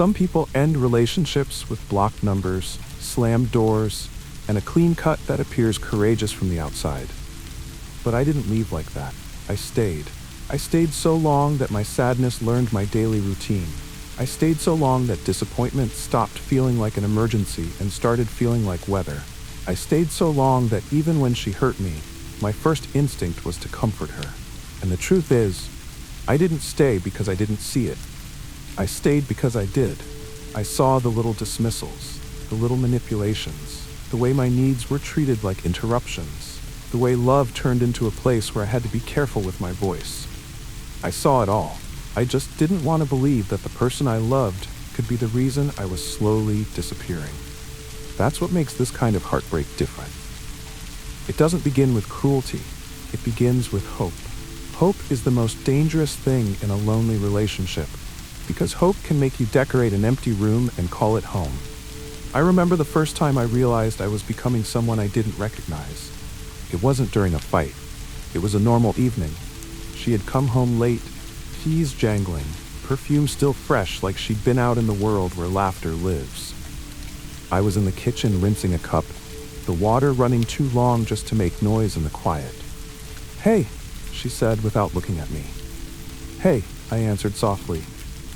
Some people end relationships with blocked numbers, slammed doors, and a clean cut that appears courageous from the outside. But I didn't leave like that. I stayed. I stayed so long that my sadness learned my daily routine. I stayed so long that disappointment stopped feeling like an emergency and started feeling like weather. I stayed so long that even when she hurt me, my first instinct was to comfort her. And the truth is, I didn't stay because I didn't see it. I stayed because I did. I saw the little dismissals, the little manipulations, the way my needs were treated like interruptions, the way love turned into a place where I had to be careful with my voice. I saw it all. I just didn't want to believe that the person I loved could be the reason I was slowly disappearing. That's what makes this kind of heartbreak different. It doesn't begin with cruelty. It begins with hope. Hope is the most dangerous thing in a lonely relationship, because hope can make you decorate an empty room and call it home. I remember the first time I realized I was becoming someone I didn't recognize. It wasn't during a fight. It was a normal evening. She had come home late, keys jangling, perfume still fresh like she'd been out in the world where laughter lives. I was in the kitchen rinsing a cup, the water running too long just to make noise in the quiet. "Hey," she said without looking at me. "Hey," I answered softly.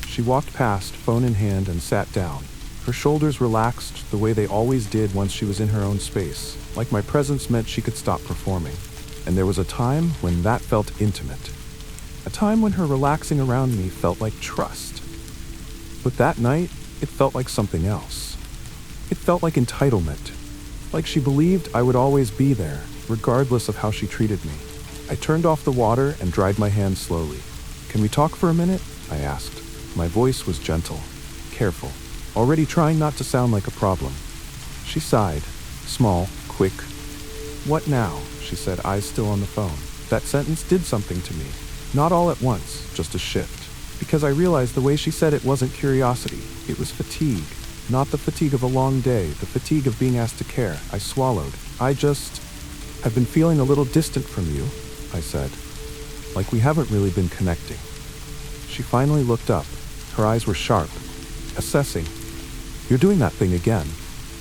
She walked past, phone in hand, and sat down. Her shoulders relaxed the way they always did once she was in her own space, like my presence meant she could stop performing. And there was a time when that felt intimate. A time when her relaxing around me felt like trust. But that night, it felt like something else. It felt like entitlement. Like she believed I would always be there, regardless of how she treated me. I turned off the water and dried my hands slowly. "Can we talk for a minute?" I asked. My voice was gentle, careful, already trying not to sound like a problem. She sighed, small, quick. "What now?" she said, eyes still on the phone. That sentence did something to me. Not all at once, just a shift. Because I realized the way she said it wasn't curiosity, it was fatigue. Not the fatigue of a long day, the fatigue of being asked to care. I swallowed. "I've been feeling a little distant from you," I said. "Like we haven't really been connecting." She finally looked up. Her eyes were sharp, assessing. "You're doing that thing again,"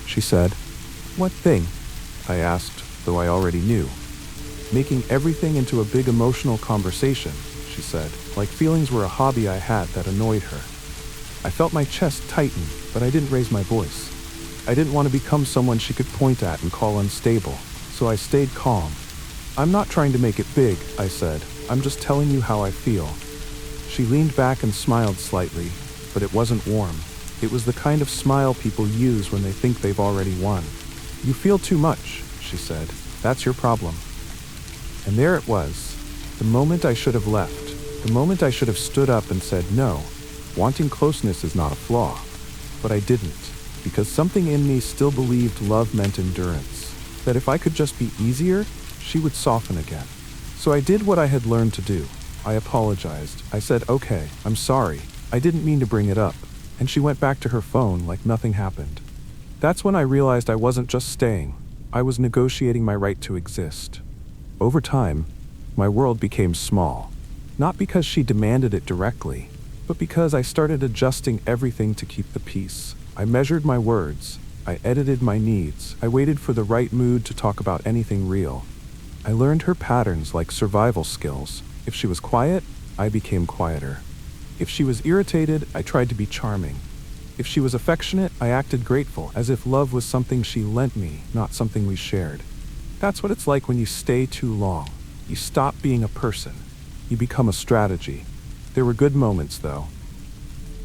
she said. "What thing?" I asked, though I already knew. "Making everything into a big emotional conversation," she said, like feelings were a hobby I had that annoyed her. I felt my chest tighten, but I didn't raise my voice. I didn't want to become someone she could point at and call unstable, so I stayed calm. "I'm not trying to make it big," I said. "I'm just telling you how I feel." She leaned back and smiled slightly, but it wasn't warm. It was the kind of smile people use when they think they've already won. "You feel too much," she said. "That's your problem." And there it was, the moment I should have left, the moment I should have stood up and said no. Wanting closeness is not a flaw. But I didn't, because something in me still believed love meant endurance, that if I could just be easier, she would soften again. So I did what I had learned to do. I apologized. I said, "Okay, I'm sorry. I didn't mean to bring it up." And she went back to her phone like nothing happened. That's when I realized I wasn't just staying. I was negotiating my right to exist. Over time, my world became small. Not because she demanded it directly, but because I started adjusting everything to keep the peace. I measured my words. I edited my needs. I waited for the right mood to talk about anything real. I learned her patterns like survival skills. If she was quiet, I became quieter. If she was irritated, I tried to be charming. If she was affectionate, I acted grateful, as if love was something she lent me, not something we shared. That's what it's like when you stay too long. You stop being a person. You become a strategy. There were good moments, though.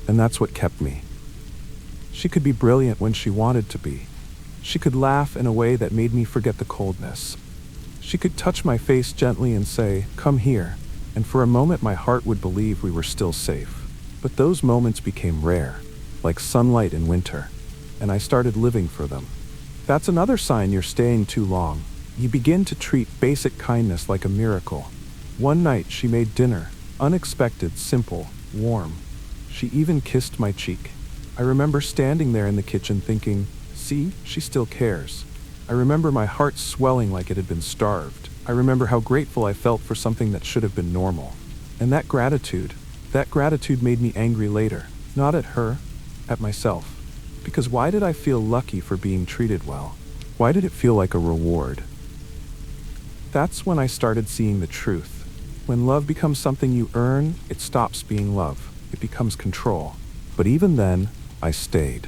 And that's what kept me. She could be brilliant when she wanted to be. She could laugh in a way that made me forget the coldness. She could touch my face gently and say, "Come here." And for a moment my heart would believe we were still safe. But those moments became rare, like sunlight in winter, and I started living for them. That's another sign you're staying too long. You begin to treat basic kindness like a miracle. One night she made dinner, unexpected, simple, warm. She even kissed my cheek. I remember standing there in the kitchen thinking, "See, she still cares." I remember my heart swelling like it had been starved. I remember how grateful I felt for something that should have been normal. And that gratitude made me angry later. Not at her, at myself. Because why did I feel lucky for being treated well? Why did it feel like a reward? That's when I started seeing the truth. When love becomes something you earn, it stops being love. It becomes control. But even then, I stayed.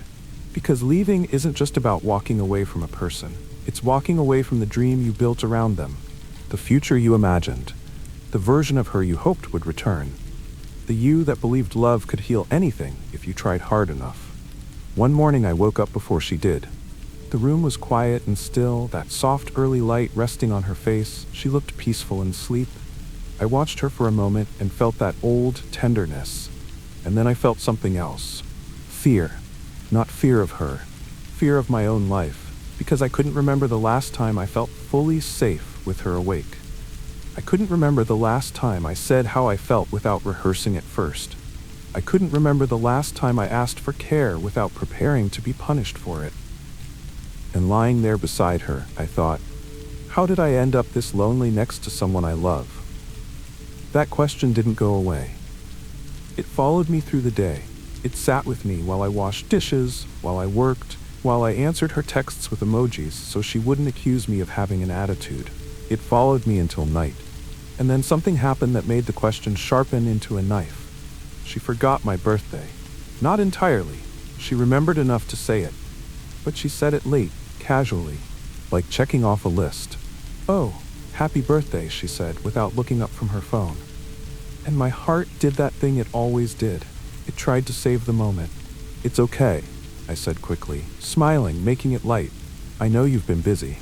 Because leaving isn't just about walking away from a person. It's walking away from the dream you built around them, the future you imagined, the version of her you hoped would return, the you that believed love could heal anything if you tried hard enough. One morning I woke up before she did. The room was quiet and still, that soft early light resting on her face. She looked peaceful in sleep. I watched her for a moment and felt that old tenderness. And then I felt something else. Fear. Not fear of her. Fear of my own life. Because I couldn't remember the last time I felt fully safe with her awake. I couldn't remember the last time I said how I felt without rehearsing it first. I couldn't remember the last time I asked for care without preparing to be punished for it. And lying there beside her, I thought, how did I end up this lonely next to someone I love? That question didn't go away. It followed me through the day. It sat with me while I washed dishes, while I worked, while I answered her texts with emojis so she wouldn't accuse me of having an attitude. It followed me until night. And then something happened that made the question sharpen into a knife. She forgot my birthday. Not entirely. She remembered enough to say it. But she said it late, casually, like checking off a list. "Oh, happy birthday," she said, without looking up from her phone. And my heart did that thing it always did. It tried to save the moment. "It's okay," I said quickly, smiling, making it light. "I know you've been busy."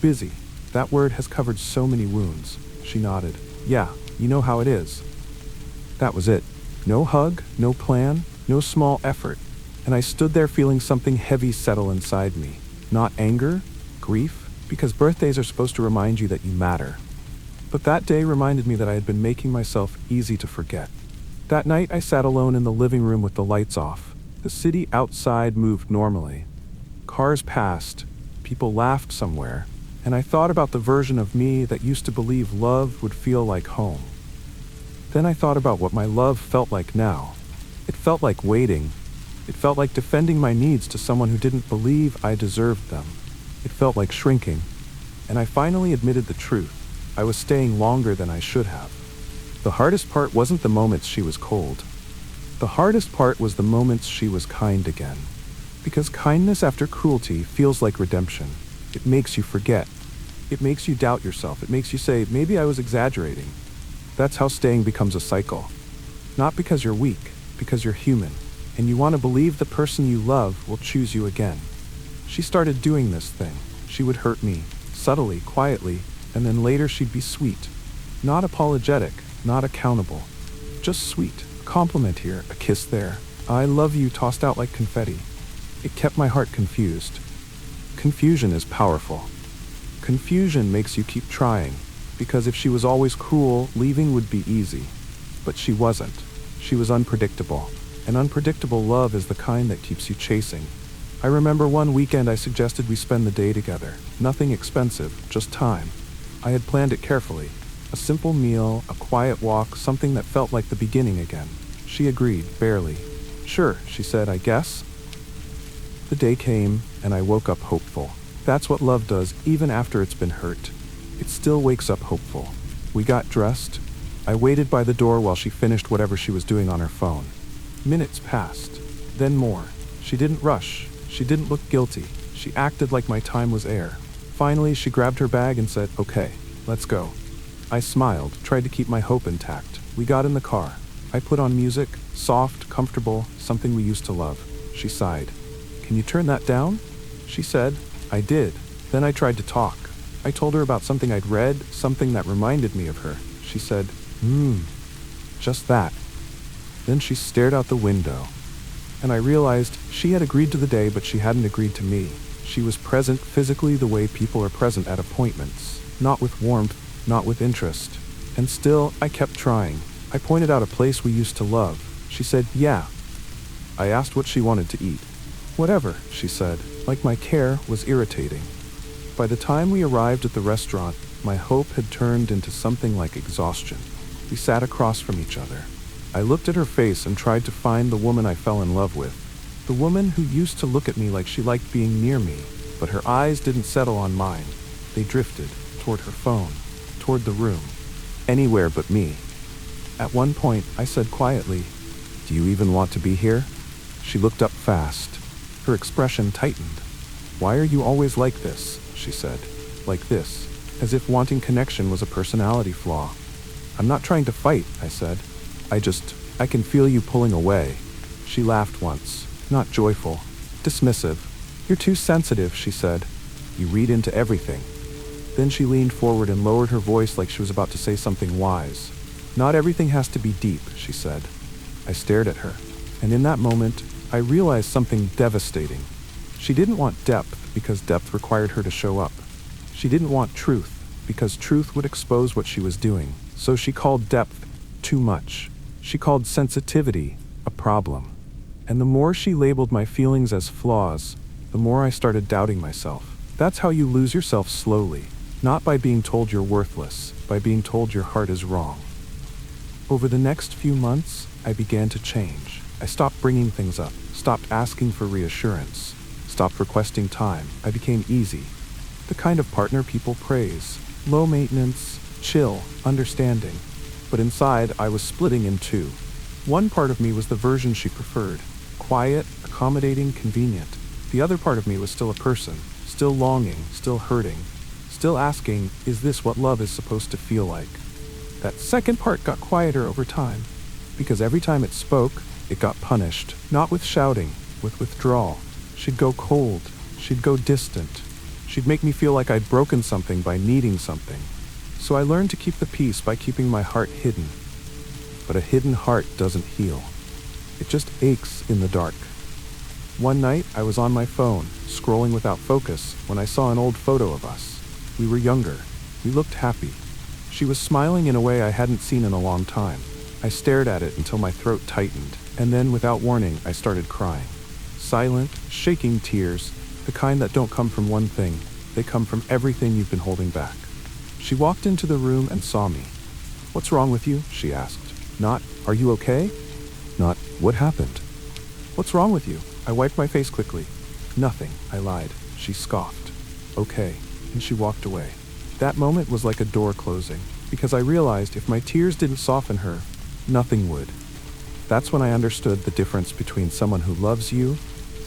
Busy. That word has covered so many wounds. She nodded. "Yeah, you know how it is." That was it. No hug, no plan, no small effort. And I stood there feeling something heavy settle inside me. Not anger, grief, because birthdays are supposed to remind you that you matter. But that day reminded me that I had been making myself easy to forget. That night I sat alone in the living room with the lights off. The city outside moved normally. Cars passed, people laughed somewhere, and I thought about the version of me that used to believe love would feel like home. Then I thought about what my love felt like now. It felt like waiting. It felt like defending my needs to someone who didn't believe I deserved them. It felt like shrinking. And I finally admitted the truth. I was staying longer than I should have. The hardest part wasn't the moments she was cold. The hardest part was the moments she was kind again. Because kindness after cruelty feels like redemption. It makes you forget. It makes you doubt yourself. It makes you say, maybe I was exaggerating. That's how staying becomes a cycle. Not because you're weak, because you're human. And you want to believe the person you love will choose you again. She started doing this thing. She would hurt me, subtly, quietly, and then later she'd be sweet. Not apologetic, not accountable. Just sweet. A compliment here, a kiss there. I love you tossed out like confetti. It kept my heart confused. Confusion is powerful. Confusion makes you keep trying, because if she was always cruel, leaving would be easy. But she wasn't. She was unpredictable. And unpredictable love is the kind that keeps you chasing. I remember one weekend I suggested we spend the day together. Nothing expensive, just time. I had planned it carefully. A simple meal, a quiet walk, something that felt like the beginning again. She agreed, barely. "Sure," she said, "I guess." The day came, and I woke up hopeful. That's what love does, even after it's been hurt. It still wakes up hopeful. We got dressed. I waited by the door while she finished whatever she was doing on her phone. Minutes passed, then more. She didn't rush. She didn't look guilty. She acted like my time was air. Finally, she grabbed her bag and said, "Okay, let's go." I smiled, tried to keep my hope intact. We got in the car. I put on music, soft, comfortable, something we used to love. She sighed. "Can you turn that down?" She said. I did. Then I tried to talk. I told her about something I'd read, something that reminded me of her. She said, just that." Then she stared out the window. And I realized she had agreed to the day, but she hadn't agreed to me. She was present physically the way people are present at appointments. Not with warmth, not with interest. And still, I kept trying. I pointed out a place we used to love. She said, "Yeah." I asked what she wanted to eat. "Whatever," she said, like my care was irritating. By the time we arrived at the restaurant, my hope had turned into something like exhaustion. We sat across from each other. I looked at her face and tried to find the woman I fell in love with. The woman who used to look at me like she liked being near me, but her eyes didn't settle on mine. They drifted toward her phone, toward the room, anywhere but me. At one point, I said quietly, "Do you even want to be here?" She looked up fast. Her expression tightened. "Why are you always like this?" she said. "Like this," as if wanting connection was a personality flaw. "I'm not trying to fight," I said. I can feel you pulling away." She laughed once, not joyful, dismissive. "You're too sensitive," she said. "You read into everything." Then she leaned forward and lowered her voice like she was about to say something wise. "Not everything has to be deep," she said. I stared at her, and in that moment, I realized something devastating. She didn't want depth because depth required her to show up. She didn't want truth because truth would expose what she was doing. So she called depth too much. She called sensitivity a problem. And the more she labeled my feelings as flaws, the more I started doubting myself. That's how you lose yourself slowly, not by being told you're worthless, by being told your heart is wrong. Over the next few months, I began to change. I stopped bringing things up, stopped asking for reassurance, stopped requesting time. I became easy. The kind of partner people praise. Low maintenance, chill, understanding. But inside, I was splitting in two. One part of me was the version she preferred. Quiet, accommodating, convenient. The other part of me was still a person, still longing, still hurting, still asking, is this what love is supposed to feel like? That second part got quieter over time, because every time it spoke, it got punished, not with shouting, with withdrawal. She'd go cold, she'd go distant. She'd make me feel like I'd broken something by needing something. So I learned to keep the peace by keeping my heart hidden. But a hidden heart doesn't heal. It just aches in the dark. One night, I was on my phone, scrolling without focus, when I saw an old photo of us. We were younger. We looked happy. She was smiling in a way I hadn't seen in a long time. I stared at it until my throat tightened, and then, without warning, I started crying. Silent, shaking tears, the kind that don't come from one thing. They come from everything you've been holding back. She walked into the room and saw me. "What's wrong with you?" she asked. Not, "Are you okay?" Not, "What happened?" "What's wrong with you?" I wiped my face quickly. "Nothing," I lied. She scoffed. "Okay," and she walked away. That moment was like a door closing, because I realized if my tears didn't soften her, nothing would. That's when I understood the difference between someone who loves you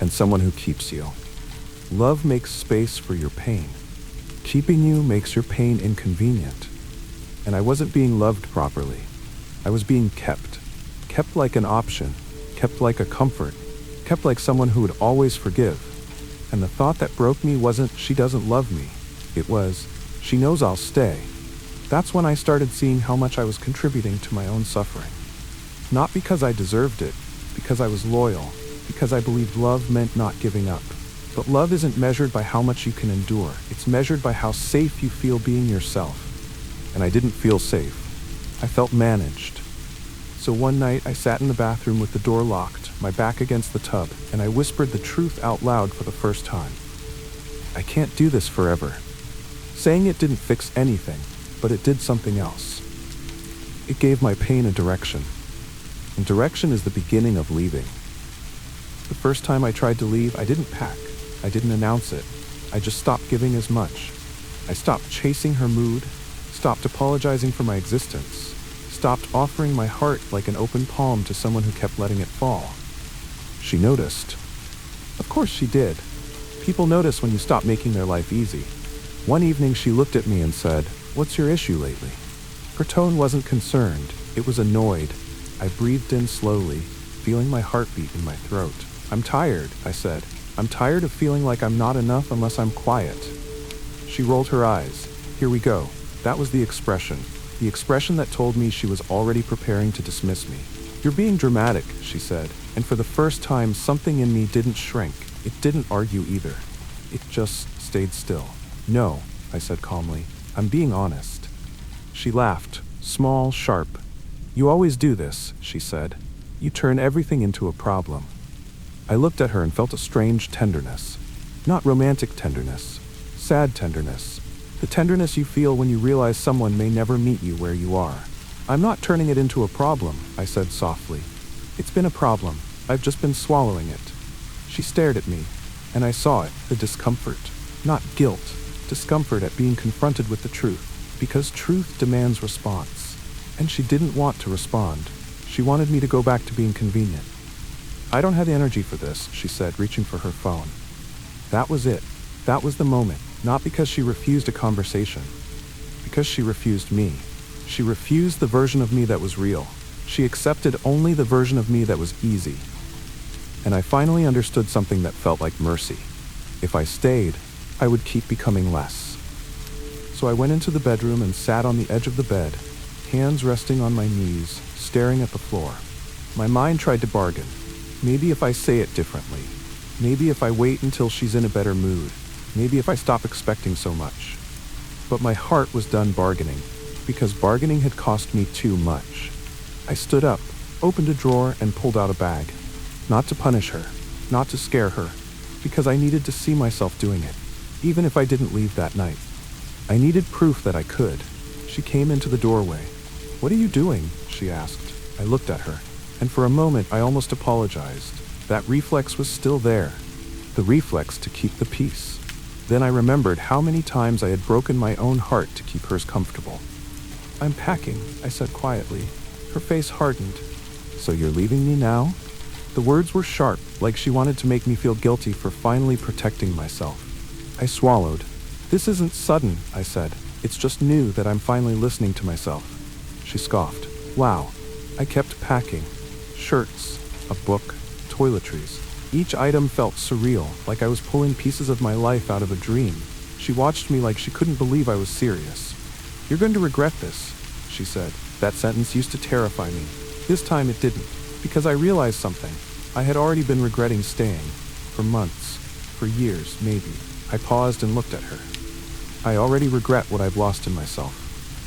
and someone who keeps you. Love makes space for your pain. Keeping you makes your pain inconvenient. And I wasn't being loved properly. I was being kept. Kept like an option. Kept like a comfort. Kept like someone who would always forgive. And the thought that broke me wasn't, she doesn't love me. It was, she knows I'll stay. That's when I started seeing how much I was contributing to my own suffering. Not because I deserved it, because I was loyal, because I believed love meant not giving up. But love isn't measured by how much you can endure. It's measured by how safe you feel being yourself. And I didn't feel safe. I felt managed. So one night I sat in the bathroom with the door locked, my back against the tub, and I whispered the truth out loud for the first time. I can't do this forever. Saying it didn't fix anything, but it did something else. It gave my pain a direction. And direction is the beginning of leaving. The first time I tried to leave, I didn't pack. I didn't announce it. I just stopped giving as much. I stopped chasing her mood, stopped apologizing for my existence, stopped offering my heart like an open palm to someone who kept letting it fall. She noticed. Of course she did. People notice when you stop making their life easy. One evening she looked at me and said, "What's your issue lately?" Her tone wasn't concerned. It was annoyed. I breathed in slowly, feeling my heartbeat in my throat. "I'm tired," I said. "I'm tired of feeling like I'm not enough unless I'm quiet." She rolled her eyes. "Here we go." That was the expression that told me she was already preparing to dismiss me. "You're being dramatic," she said, and for the first time something in me didn't shrink. It didn't argue either. It just stayed still. "No," I said calmly. "I'm being honest." She laughed, small, sharp. "You always do this," she said. "You turn everything into a problem." I looked at her and felt a strange tenderness. Not romantic tenderness, sad tenderness. The tenderness you feel when you realize someone may never meet you where you are. "I'm not turning it into a problem," I said softly. "It's been a problem. I've just been swallowing it." She stared at me, and I saw it, the discomfort. Not guilt, discomfort at being confronted with the truth, because truth demands response. And she didn't want to respond. She wanted me to go back to being convenient. "I don't have the energy for this," she said, reaching for her phone. That was it. That was the moment. Not because she refused a conversation. Because she refused me. She refused the version of me that was real. She accepted only the version of me that was easy. And I finally understood something that felt like mercy. If I stayed, I would keep becoming less. So I went into the bedroom and sat on the edge of the bed, hands resting on my knees, staring at the floor. My mind tried to bargain. Maybe if I say it differently. Maybe if I wait until she's in a better mood. Maybe if I stop expecting so much. But my heart was done bargaining, because bargaining had cost me too much. I stood up, opened a drawer, and pulled out a bag. Not to punish her, not to scare her, because I needed to see myself doing it, even if I didn't leave that night. I needed proof that I could. She came into the doorway. "What are you doing?" she asked. I looked at her, and for a moment I almost apologized. That reflex was still there, the reflex to keep the peace. Then I remembered how many times I had broken my own heart to keep hers comfortable. "I'm packing," I said quietly. Her face hardened. "So you're leaving me now?" The words were sharp, like she wanted to make me feel guilty for finally protecting myself. I swallowed. "This isn't sudden," I said. "It's just new that I'm finally listening to myself." She scoffed. "Wow." I kept packing. Shirts, a book, toiletries. Each item felt surreal, like I was pulling pieces of my life out of a dream. She watched me like she couldn't believe I was serious. "You're going to regret this," she said. That sentence used to terrify me. This time it didn't, because I realized something. I had already been regretting staying. For months. For years, maybe. I paused and looked at her. "I already regret what I've lost in myself,"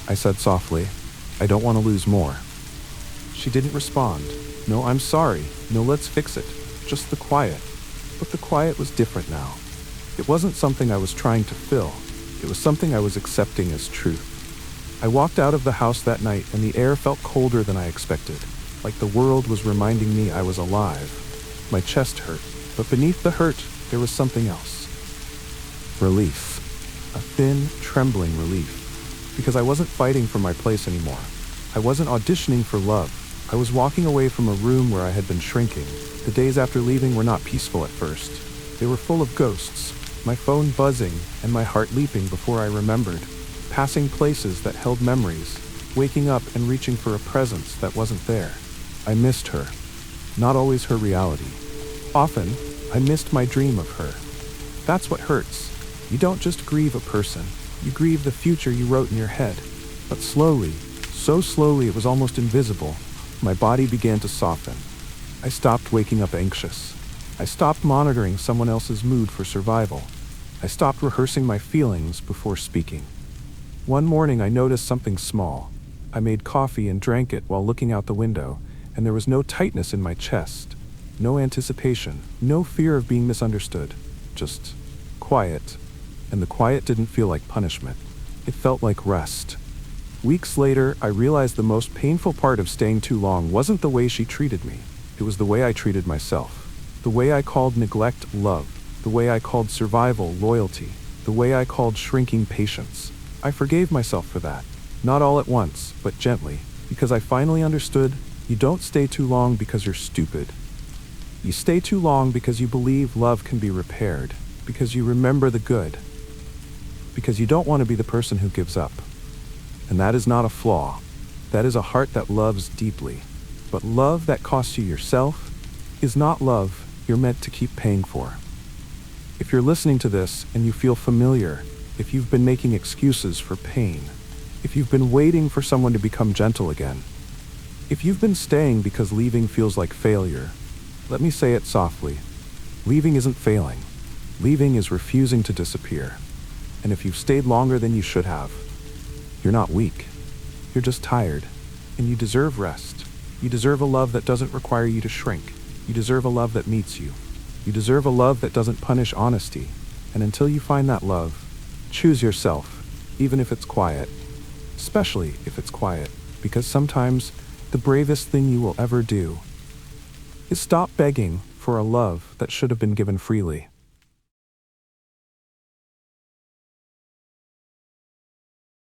I said softly. "I don't want to lose more." She didn't respond. "No, I'm sorry. No, let's fix it. Just the quiet." But the quiet was different now. It wasn't something I was trying to fill. It was something I was accepting as truth. I walked out of the house that night, and the air felt colder than I expected, like the world was reminding me I was alive. My chest hurt, but beneath the hurt, there was something else. Relief. A thin, trembling relief. Because I wasn't fighting for my place anymore. I wasn't auditioning for love. I was walking away from a room where I had been shrinking. The days after leaving were not peaceful at first. They were full of ghosts, my phone buzzing and my heart leaping before I remembered, passing places that held memories, waking up and reaching for a presence that wasn't there. I missed her, not always her reality. Often, I missed my dream of her. That's what hurts. You don't just grieve a person, you grieve the future you wrote in your head. But slowly, so slowly it was almost invisible, my body began to soften. I stopped waking up anxious. I stopped monitoring someone else's mood for survival. I stopped rehearsing my feelings before speaking. One morning I noticed something small. I made coffee and drank it while looking out the window, and there was no tightness in my chest, no anticipation, no fear of being misunderstood, just quiet. And the quiet didn't feel like punishment. It felt like rest. Weeks later, I realized the most painful part of staying too long wasn't the way she treated me. It was the way I treated myself. The way I called neglect love. The way I called survival loyalty. The way I called shrinking patience. I forgave myself for that. Not all at once, but gently. Because I finally understood, you don't stay too long because you're stupid. You stay too long because you believe love can be repaired. Because you remember the good. Because you don't want to be the person who gives up. And that is not a flaw. That is a heart that loves deeply. But love that costs you yourself is not love you're meant to keep paying for. If you're listening to this and you feel familiar, if you've been making excuses for pain, if you've been waiting for someone to become gentle again, if you've been staying because leaving feels like failure, let me say it softly. Leaving isn't failing. Leaving is refusing to disappear. And if you've stayed longer than you should have, you're not weak. You're just tired. And you deserve rest. You deserve a love that doesn't require you to shrink. You deserve a love that meets you. You deserve a love that doesn't punish honesty. And until you find that love, choose yourself, even if it's quiet. Especially if it's quiet. Because sometimes the bravest thing you will ever do is stop begging for a love that should have been given freely.